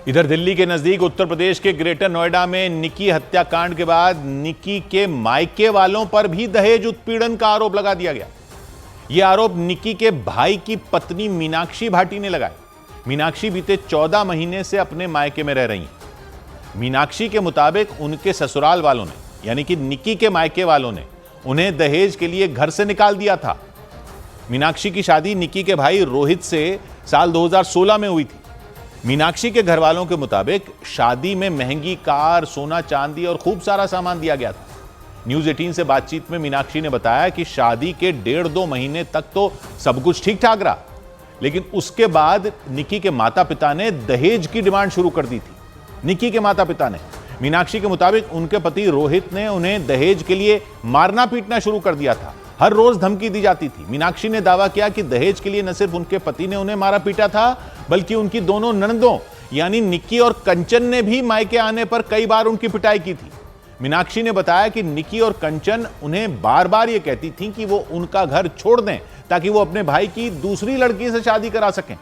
इधर दिल्ली के नजदीक उत्तर प्रदेश के ग्रेटर नोएडा में निक्की हत्याकांड के बाद निक्की के मायके वालों पर भी दहेज उत्पीड़न का आरोप लगा दिया गया। यह आरोप निक्की के भाई की पत्नी मीनाक्षी भाटी ने लगाया। मीनाक्षी बीते 14 महीने से अपने मायके में रह रही हैं। मीनाक्षी के मुताबिक उनके ससुराल वालों ने यानी कि निक्की के मायके वालों ने उन्हें दहेज के लिए घर से निकाल दिया था। मीनाक्षी की शादी निक्की के भाई रोहित से साल 2016 में हुई थी। मीनाक्षी के घर वालों के मुताबिक शादी में महंगी कार, सोना चांदी और खूब सारा सामान दिया गया था। न्यूज 18 से बातचीत में मीनाक्षी ने बताया कि शादी के 1.5-2 महीने तक तो सब कुछ ठीक ठाक रहा, लेकिन उसके बाद निक्की के माता पिता ने दहेज की डिमांड शुरू कर दी थी। निक्की के माता पिता ने, मीनाक्षी के मुताबिक उनके पति रोहित ने उन्हें दहेज के लिए मारना पीटना शुरू कर दिया था। हर रोज धमकी दी जाती थी। मीनाक्षी ने दावा किया कि दहेज के लिए न सिर्फ उनके पति ने उन्हें मारा पीटा था, बल्कि उनकी दोनों ननदों यानी निक्की और कंचन ने भी मायके आने पर कई बार उनकी पिटाई की थी। मीनाक्षी ने बताया कि निक्की और कंचन उन्हें बार बार यह कहती थीं कि वो उनका घर छोड़ दें ताकि वो अपने भाई की दूसरी लड़की से शादी करा सकें।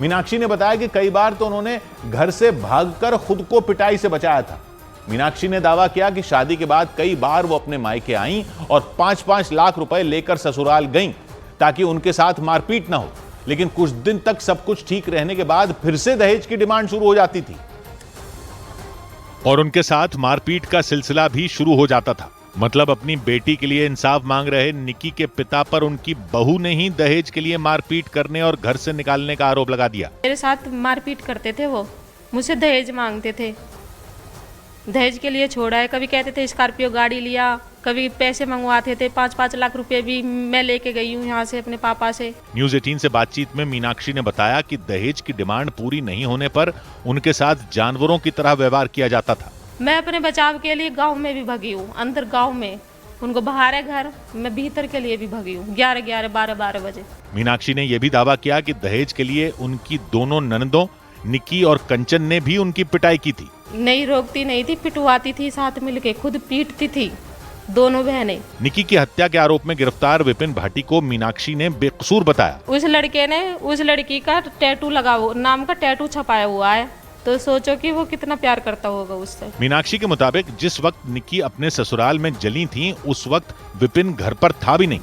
मीनाक्षी ने बताया कि कई बार तो उन्होंने घर से भागकर खुद को पिटाई से बचाया था। मीनाक्षी ने दावा किया कि शादी के बाद कई बार वो अपने मायके आईं और 5-5 लाख रुपए लेकर ससुराल गईं ताकि उनके साथ मारपीट ना हो, लेकिन कुछ दिन तक सब कुछ ठीक रहने के बाद फिर से दहेज की डिमांड शुरू हो जाती थी और उनके साथ मारपीट का सिलसिला भी शुरू हो जाता था। मतलब अपनी बेटी के लिए इंसाफ मांग रहे निक्की के पिता पर उनकी बहू ने ही दहेज के लिए मारपीट करने और घर से निकालने का आरोप लगा दिया। मेरे साथ मारपीट करते थे, वो मुझसे दहेज मांगते थे। दहेज के लिए छोड़ा है, कभी कहते थे स्कॉर्पियो गाड़ी लिया, कभी पैसे मंगवाते थे। 5-5 लाख रुपए भी मैं लेके गई हूँ यहाँ से अपने पापा से। न्यूज 18 से बातचीत में मीनाक्षी ने बताया कि दहेज की डिमांड पूरी नहीं होने पर उनके साथ जानवरों की तरह व्यवहार किया जाता था। मैं अपने बचाव के लिए गाँव में भी भगी हूँ, अंदर गाँव में उनको बाहर है घर, मैं भीतर के लिए भी भगी हूँ 11-11, 12-12 बजे। मीनाक्षी ने यह भी दावा किया कि दहेज के लिए उनकी दोनों ननदों निक्की और कंचन ने भी उनकी पिटाई की थी। नहीं रोकती नहीं थी, पिटवाती थी, साथ मिलके खुद पीटती थी दोनों बहनें। निक्की की हत्या के आरोप में गिरफ्तार विपिन भाटी को मीनाक्षी ने बेकसूर बताया। उस लड़के ने उस लड़की का टैटू लगा नाम का टैटू छपाया हुआ है, तो सोचो कि वो कितना प्यार करता होगा उससे। मीनाक्षी के मुताबिक जिस वक्त निक्की अपने ससुराल में जली थी उस वक्त विपिन घर पर था भी नहीं।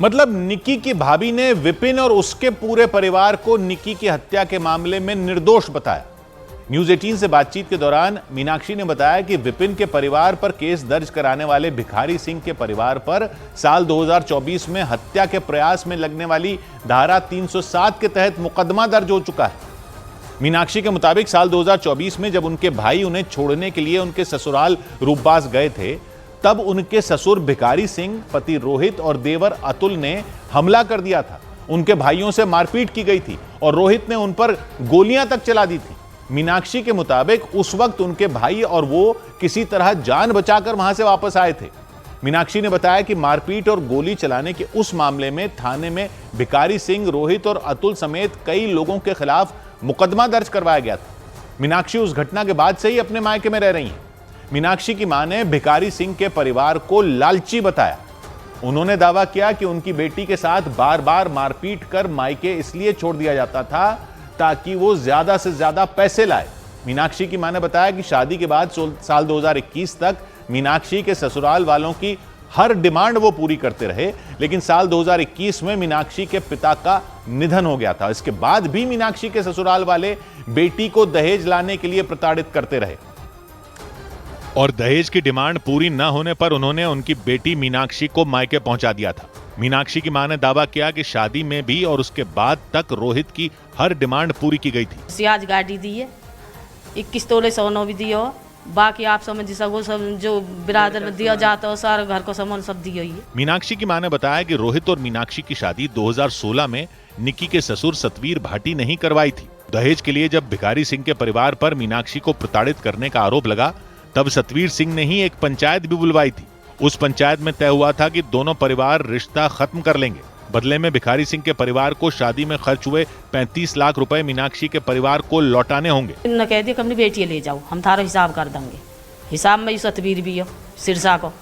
मतलब निक्की की भाभी ने विपिन और उसके पूरे परिवार को निक्की की हत्या के मामले में निर्दोष बताया। न्यूज 18 से बातचीत के दौरान मीनाक्षी ने बताया कि विपिन के परिवार पर केस दर्ज कराने वाले भिखारी सिंह के परिवार पर साल 2024 में हत्या के प्रयास में लगने वाली धारा 307 के तहत मुकदमा दर्ज हो चुका है। मीनाक्षी के मुताबिक साल 2024 में जब उनके भाई उन्हें छोड़ने के लिए उनके ससुराल रूपबास गए थे, तब उनके ससुर भिखारी सिंह, पति रोहित और देवर अतुल ने हमला कर दिया था। उनके भाइयों से मारपीट की गई थी और रोहित ने उन पर गोलियां तक चला दी थी। मीनाक्षी के मुताबिक उस वक्त उनके भाई और वो किसी तरह जान बचाकर वहां से वापस आए थे। मीनाक्षी ने बताया कि मारपीट और गोली चलाने के उस मामले में थाने में भिखारी सिंह, रोहित और अतुल समेत कई लोगों के खिलाफ मुकदमा दर्ज करवाया गया था। मीनाक्षी उस घटना के बाद से ही अपने मायके में रह रही हैं। मीनाक्षी की मां ने भिखारी सिंह के परिवार को लालची बताया। उन्होंने दावा किया कि उनकी बेटी के साथ बार बार मारपीट कर मायके इसलिए छोड़ दिया जाता था ताकि वो ज्यादा से ज्यादा पैसे लाए। मीनाक्षी की मां ने बताया कि शादी के बाद साल 2021 तक मीनाक्षी के ससुराल वालों की हर डिमांड वो पूरी करते रहे, लेकिन साल 2021 में मीनाक्षी के पिता का निधन हो गया था। इसके बाद भी मीनाक्षी के ससुराल वाले बेटी को दहेज लाने के लिए प्रताड़ित करते रहे और दहेज की डिमांड पूरी न होने पर उन्होंने उनकी बेटी मीनाक्षी को मायके पहुंचा दिया था। मीनाक्षी की मां ने दावा किया कि शादी में भी और उसके बाद तक रोहित की हर डिमांड पूरी की गई थी। सियाज गाड़ी दी है, 21 तोले सोना भी दियो, बाकी आप समझ सको सब जो बिरादर में दिया जाता है सारा घर को सामान सब दिया ही है। मीनाक्षी की मां ने बताया कि रोहित और मीनाक्षी की शादी 2016 में निक्की के ससुर सतवीर भाटी ने ही करवाई थी। दहेज के लिए जब भिखारी सिंह के परिवार पर मीनाक्षी को प्रताड़ित करने का आरोप लगा, तब सतवीर सिंह ने ही एक पंचायत भी बुलवाई थी। उस पंचायत में तय हुआ था कि दोनों परिवार रिश्ता खत्म कर लेंगे। बदले में भिखारी सिंह के परिवार को शादी में खर्च हुए 35 लाख रुपए मीनाक्षी के परिवार को लौटाने होंगे। इन्होंने कह दिया अपनी बेटी ले जाओ, हम थारा हिसाब कर देंगे। हिसाब में सतवीर भी हो सिरसा को,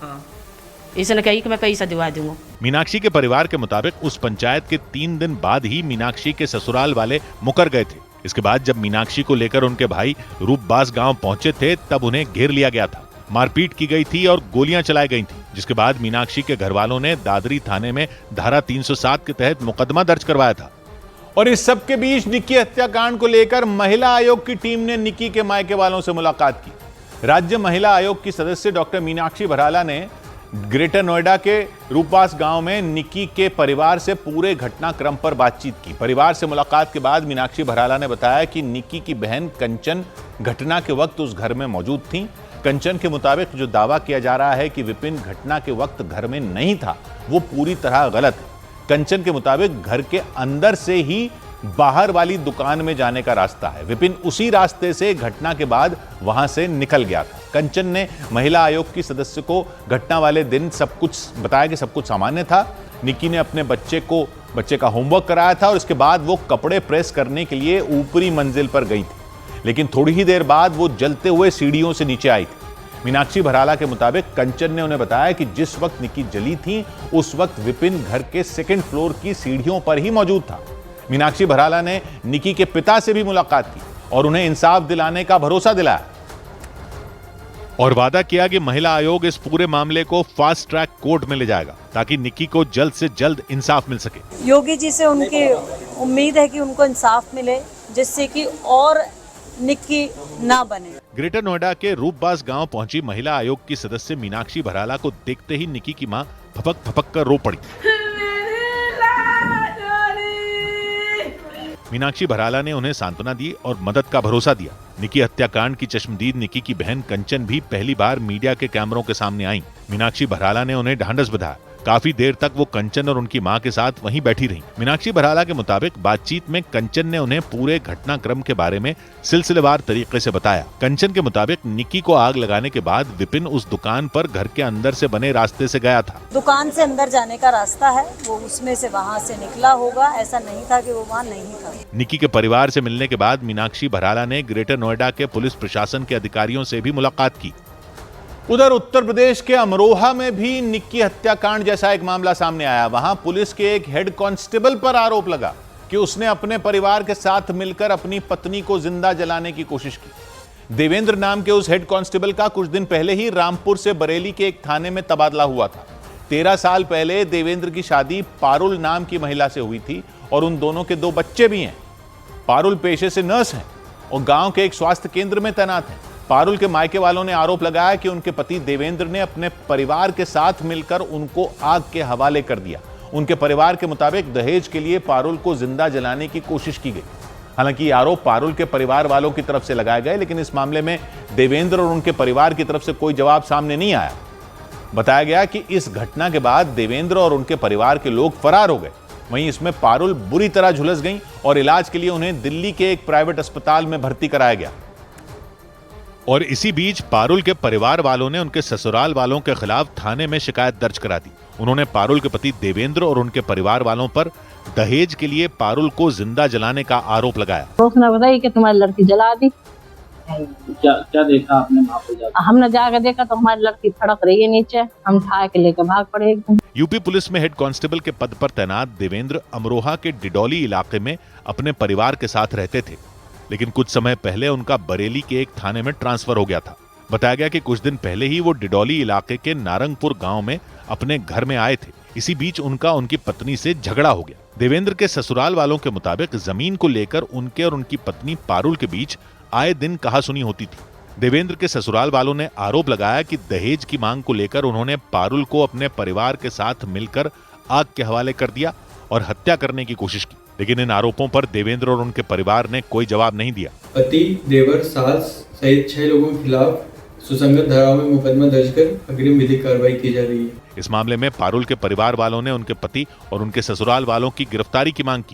इसने कही कि मैं पैसा दिवा दूंगा। मीनाक्षी के परिवार के मुताबिक उस पंचायत के 3 दिन बाद ही मीनाक्षी के ससुराल वाले मुकर गए थे। इसके बाद जब मीनाक्षी को लेकर उनके भाई रूपबास गांव पहुंचे थे तब उन्हें घेर लिया गया था, मारपीट की गई थी और गोलियां चलाई गई थी, जिसके बाद मीनाक्षी के घर वालों ने दादरी थाने में धारा 307 के तहत मुकदमा दर्ज करवाया था। और इस सब के बीच निक्की हत्याकांड को लेकर महिला आयोग की टीम ने निक्की के मायके वालों से मुलाकात की। राज्य महिला आयोग की सदस्य डॉक्टर मीनाक्षी भराला ने ग्रेटर नोएडा के रूपबास गांव में निक्की के परिवार से पूरे घटनाक्रम पर बातचीत की। परिवार से मुलाकात के बाद मीनाक्षी भराला ने बताया कि निक्की की बहन कंचन घटना के वक्त उस घर में मौजूद थी। कंचन के मुताबिक जो दावा किया जा रहा है कि विपिन घटना के वक्त घर में नहीं था, वो पूरी तरह गलत है। कंचन के मुताबिक घर के अंदर से ही बाहर वाली दुकान में जाने का रास्ता है। विपिन उसी रास्ते से घटना के बाद वहां से निकल गया था। कंचन ने महिला आयोग की सदस्य को घटना वाले दिन सब कुछ बताया कि सब कुछ सामान्य था। निक्की ने अपने बच्चे का होमवर्क कराया था और इसके बाद वो कपड़े प्रेस करने के लिए ऊपरी मंजिल पर गई थी, लेकिन थोड़ी ही देर बाद वो जलते हुए सीढ़ियों से नीचे आई थी। मीनाक्षी भराला के मुताबिक कंचन ने उन्हें बताया कि जिस वक्त निक्की जली थी उस वक्त विपिन घर के सेकंड फ्लोर की सीढ़ियों पर ही मौजूद था। मीनाक्षी भराला ने निक्की के पिता से भी मुलाकात की और उन्हें इंसाफ दिलाने का भरोसा दिलाया और वादा किया कि महिला आयोग इस पूरे मामले को फास्ट ट्रैक कोर्ट में ले जाएगा ताकि निक्की को जल्द से जल्द इंसाफ मिल सके। योगी जी से उनकी उम्मीद है कि उनको इंसाफ मिले, जिससे कि और निक्की ना बने। ग्रेटर नोएडा के रूपबास गांव पहुंची महिला आयोग की सदस्य मीनाक्षी भराला को देखते ही निक्की की मां फपक फपक कर रो पड़ी। मीनाक्षी भराला ने उन्हें सांत्वना दी और मदद का भरोसा दिया। निक्की हत्याकांड की चश्मदीद निक्की की बहन कंचन भी पहली बार मीडिया के कैमरों के सामने आई। मीनाक्षी भराला ने उन्हें ढांढस बंधाया। काफी देर तक वो कंचन और उनकी मां के साथ वहीं बैठी रहीं। मीनाक्षी भराला के मुताबिक बातचीत में कंचन ने उन्हें पूरे घटनाक्रम के बारे में सिलसिलेवार तरीके से बताया। कंचन के मुताबिक निक्की को आग लगाने के बाद विपिन उस दुकान पर घर के अंदर से बने रास्ते से गया था। दुकान से अंदर जाने का रास्ता है, वो उसमें से वहाँ से निकला होगा। ऐसा नहीं था कि वो वहाँ नहीं था। निक्की के परिवार से मिलने के बाद मीनाक्षी भराला ने ग्रेटर नोएडा के पुलिस प्रशासन के अधिकारियों से भी मुलाकात की। उधर उत्तर प्रदेश के अमरोहा में भी निक्की हत्याकांड जैसा एक मामला सामने आया। वहां पुलिस के एक हेड कांस्टेबल पर आरोप लगा कि उसने अपने परिवार के साथ मिलकर अपनी पत्नी को जिंदा जलाने की कोशिश की। देवेंद्र नाम के उस हेड कांस्टेबल का कुछ दिन पहले ही रामपुर से बरेली के एक थाने में तबादला हुआ था। 13 साल पहले देवेंद्र की शादी पारुल नाम की महिला से हुई थी और उन दोनों के 2 बच्चे भी हैं। पारुल पेशे से नर्स हैं और गांव के एक स्वास्थ्य केंद्र में तैनात हैं। पारुल के मायके वालों ने आरोप लगाया कि उनके पति देवेंद्र ने अपने परिवार के साथ मिलकर उनको आग के हवाले कर दिया। उनके परिवार के मुताबिक दहेज के लिए पारुल को जिंदा जलाने की कोशिश की गई। हालांकि ये आरोप पारुल के परिवार वालों की तरफ से लगाए गए, लेकिन इस मामले में देवेंद्र और उनके परिवार की तरफ से कोई जवाब सामने नहीं आया। बताया गया कि इस घटना के बाद देवेंद्र और उनके परिवार के लोग फरार हो गए। वहीं इसमें पारुल बुरी तरह झुलस गई और इलाज के लिए उन्हें दिल्ली के एक प्राइवेट अस्पताल में भर्ती कराया गया। और इसी बीच पारुल के परिवार वालों ने उनके ससुराल वालों के खिलाफ थाने में शिकायत दर्ज करा दी। उन्होंने पारुल के पति देवेंद्र और उनके परिवार वालों पर दहेज के लिए पारुल को जिंदा जलाने का आरोप लगाया। उसने बताया कि तुम्हारी लड़की जला दी। क्या देखा आपने वहाँ पे जाकर? हमने जाकर देखा तो हमारी लड़की फड़क रही है नीचे। हम उठा के लेकर भाग पड़े एकदम। यूपी पुलिस में हेड कांस्टेबल के पद पर तैनात देवेंद्र अमरोहा के डिडौली इलाके में अपने परिवार के साथ रहते थे, लेकिन कुछ समय पहले उनका बरेली के एक थाने में ट्रांसफर हो गया था। बताया गया कि कुछ दिन पहले ही वो डिडौली इलाके के नारंगपुर गांव में अपने घर में आए थे। इसी बीच उनकी पत्नी से झगड़ा हो गया। देवेंद्र के ससुराल वालों के मुताबिक जमीन को लेकर उनके और उनकी पत्नी पारुल के बीच आए दिन कहासुनी होती थी। देवेंद्र के ससुराल वालों ने आरोप लगाया कि दहेज की मांग को लेकर उन्होंने पारुल को अपने परिवार के साथ मिलकर आग के हवाले कर दिया और हत्या करने की कोशिश की, लेकिन इन आरोपों पर देवेंद्र और उनके परिवार ने कोई जवाब नहीं दिया। पति, देवर, सास सहित 6 लोगों के खिलाफ सुसंगत धाराओं में मुकदमा दर्ज कर अग्रिम विधिक कार्रवाई की जा रही है। इस मामले में पारुल के परिवार वालों ने उनके पति और उनके ससुराल वालों की गिरफ्तारी की मांग की।